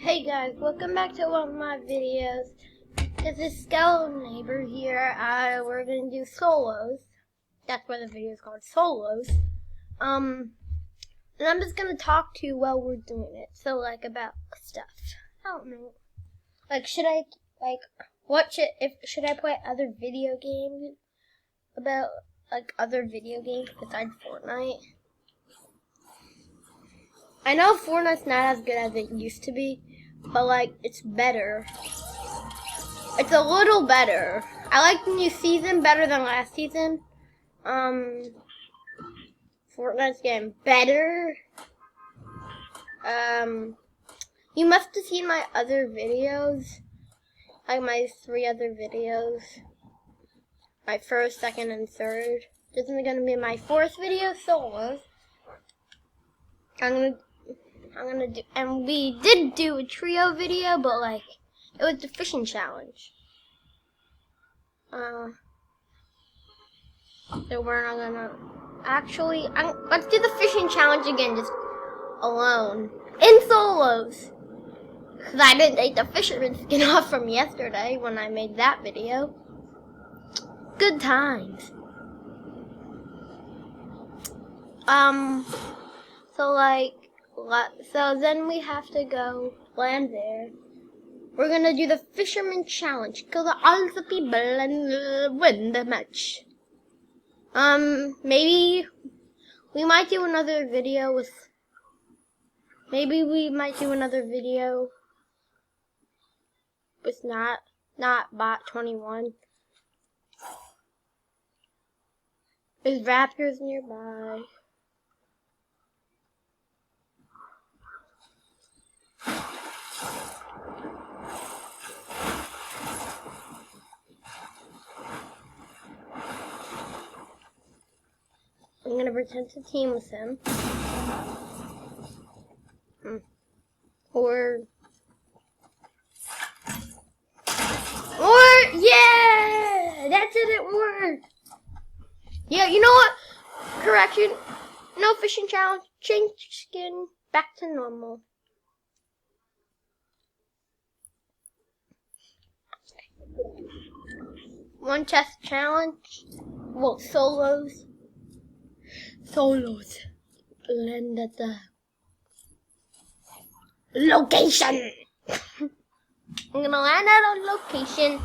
Hey guys, welcome back to one of my videos. This is Skelo-neighbor here. We're gonna do solos. That's what the video is called, solos. And I'm just gonna talk to you while we're doing it. So like about stuff. I don't know. Like should I play other video games about other video games besides Fortnite? I know Fortnite's not as good as it used to be, but it's better. It's a little better. I like the new season better than last season. Fortnite's getting better. You must have seen my other videos, like my 3 other videos. My first, second, and third. This is gonna be my 4th video solos. I'm gonna do, and we did do a trio video, but it was the fishing challenge. So we're not gonna actually. Let's do the fishing challenge again, just alone in solos. Cause I didn't take the fisherman skin off from yesterday when I made that video. Good times. So then we have to go land there. We're gonna do the fisherman challenge. Kill all the people and win the match. Maybe we might do another video with. Maybe we might do another video with not bot 21. There's raptors nearby. I'm gonna pretend to team with him. Or yeah! That didn't work! Yeah, you know what? Correction. No fishing challenge. Change skin back to normal. One chest challenge. Well, solos. Land at the location. I'm gonna land at a location.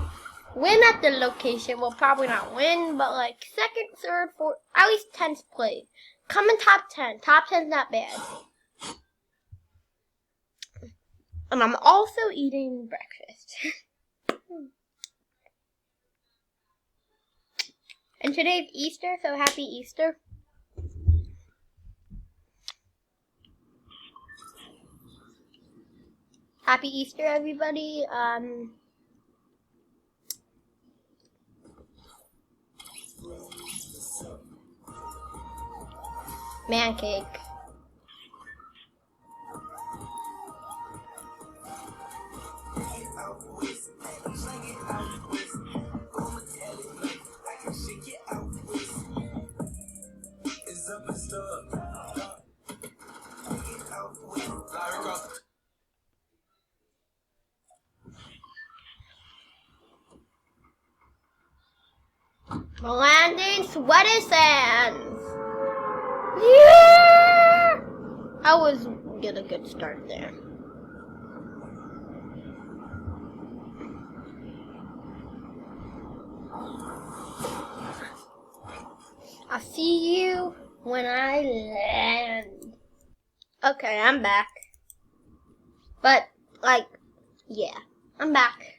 Win at the location. We'll probably not win, but second, third, fourth, at least 10th place. Come in top 10. Top 10's not bad. And I'm also eating breakfast. And today's Easter, so happy Easter. Happy Easter, everybody. Man cake. Landing sweaty sands. Yeah! I was get a good start there. I'll see you when I land. Okay, I'm back. But yeah, I'm back.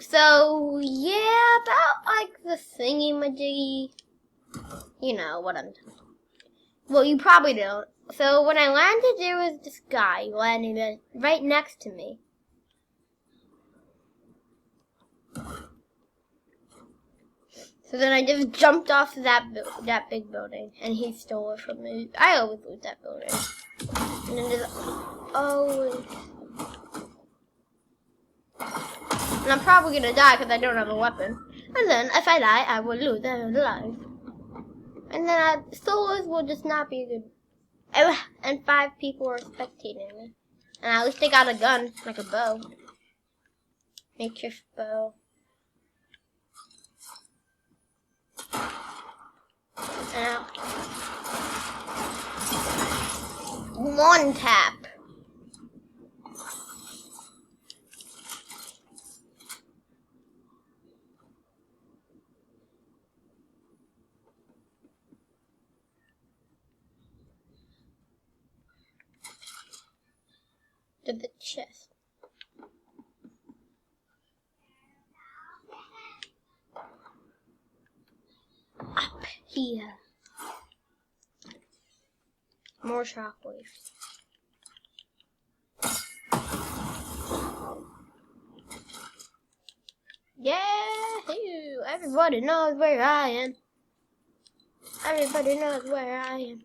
So yeah, about the thingy-majiggy. You know what I'm talking about. Well, you probably don't. So when I landed, there was this guy landing right next to me. So then I just jumped off that big building, and he stole it from me. I always lose that building. And then there's always. And I'm probably gonna die because I don't have a weapon. And then if I die, I will lose life. And then solos will just not be good. And 5 people are spectating me. And at least they got a gun, like a bow. Makeshift bow. And one tap. To the chest. Up here. More shockwaves. Yahoo! Everybody knows where I am. Everybody knows where I am.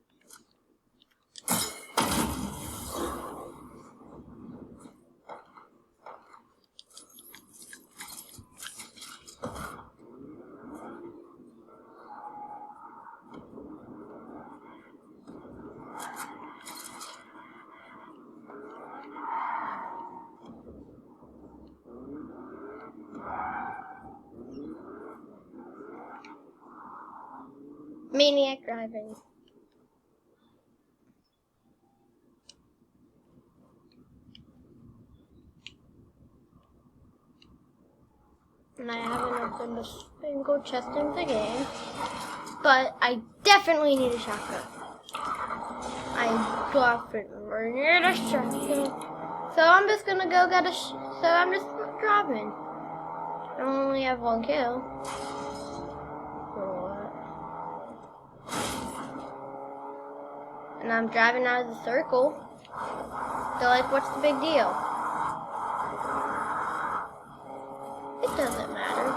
Maniac driving. And I haven't opened a single chest in the game. But I definitely need a shotgun. I definitely need a shotgun. So I'm just gonna go get a so I'm just driving. I only have one kill. And I'm driving out of the circle. So like, what's the big deal? It doesn't matter.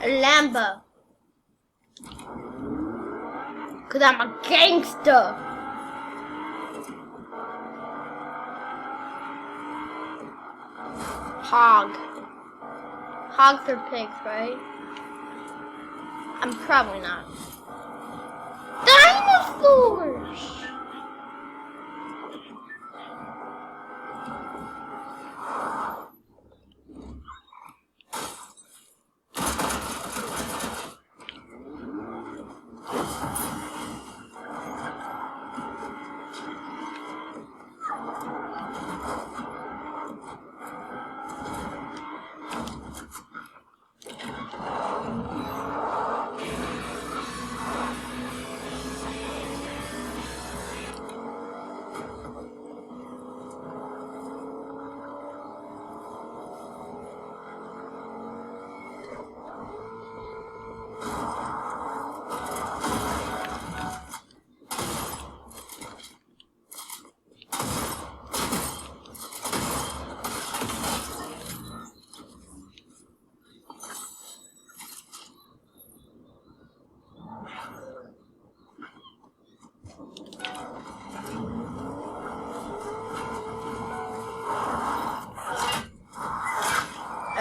A Lambo. 'Cause I'm a gangster. Hog. Hogs are pigs, right? I'm probably not. Dinosaurs!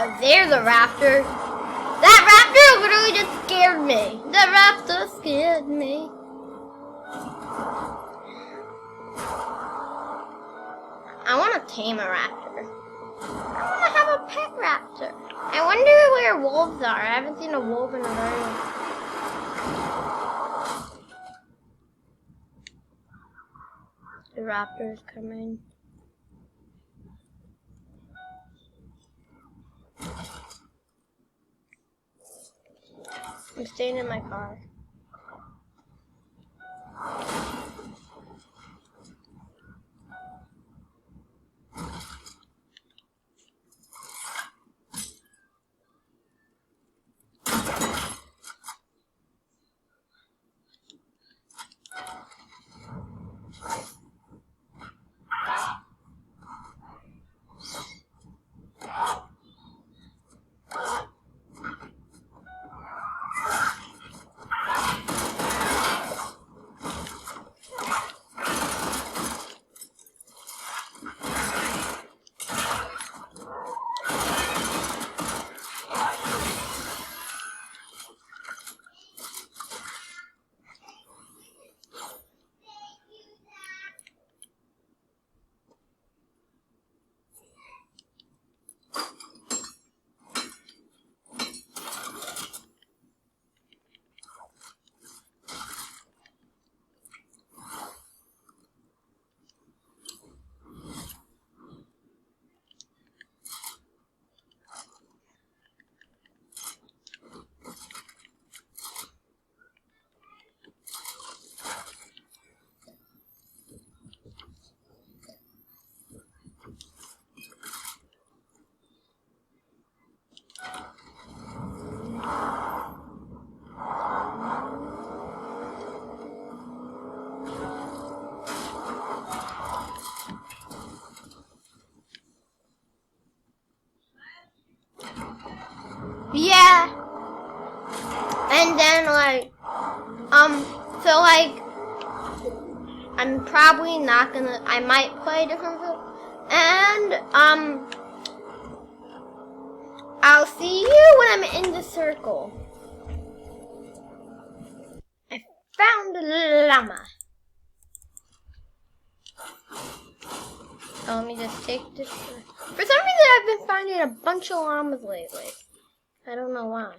Oh, there's a raptor. That raptor literally just scared me. That raptor scared me. I want to tame a raptor. I want to have a pet raptor. I wonder where wolves are. I haven't seen a wolf in a very long time. The raptor is coming. I'm staying in my car. Yeah. And then like, so like, I'm probably not gonna, I might play a different film. And, I'll see you when I'm in the circle. I found a llama. So let me just take this. For some reason, I've been finding a bunch of llamas lately. I don't know why.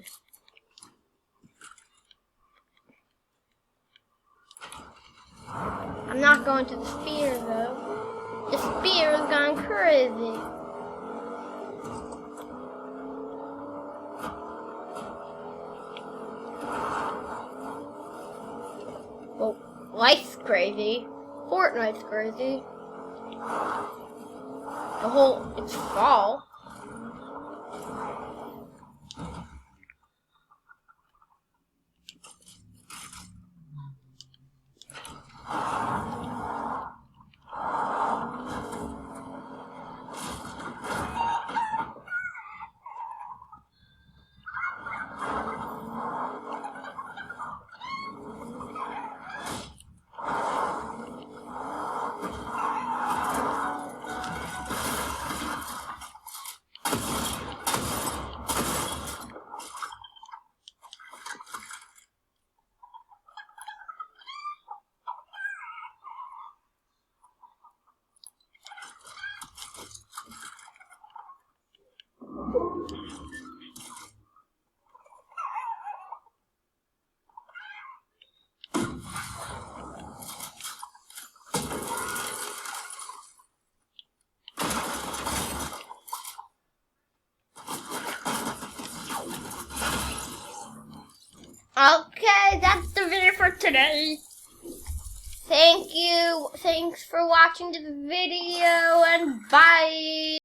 I'm not going to the spear though. The spear has gone crazy. Well, life's crazy. Fortnite's crazy. It's fall. Okay, that's the video for today. Thanks for watching the video, and bye.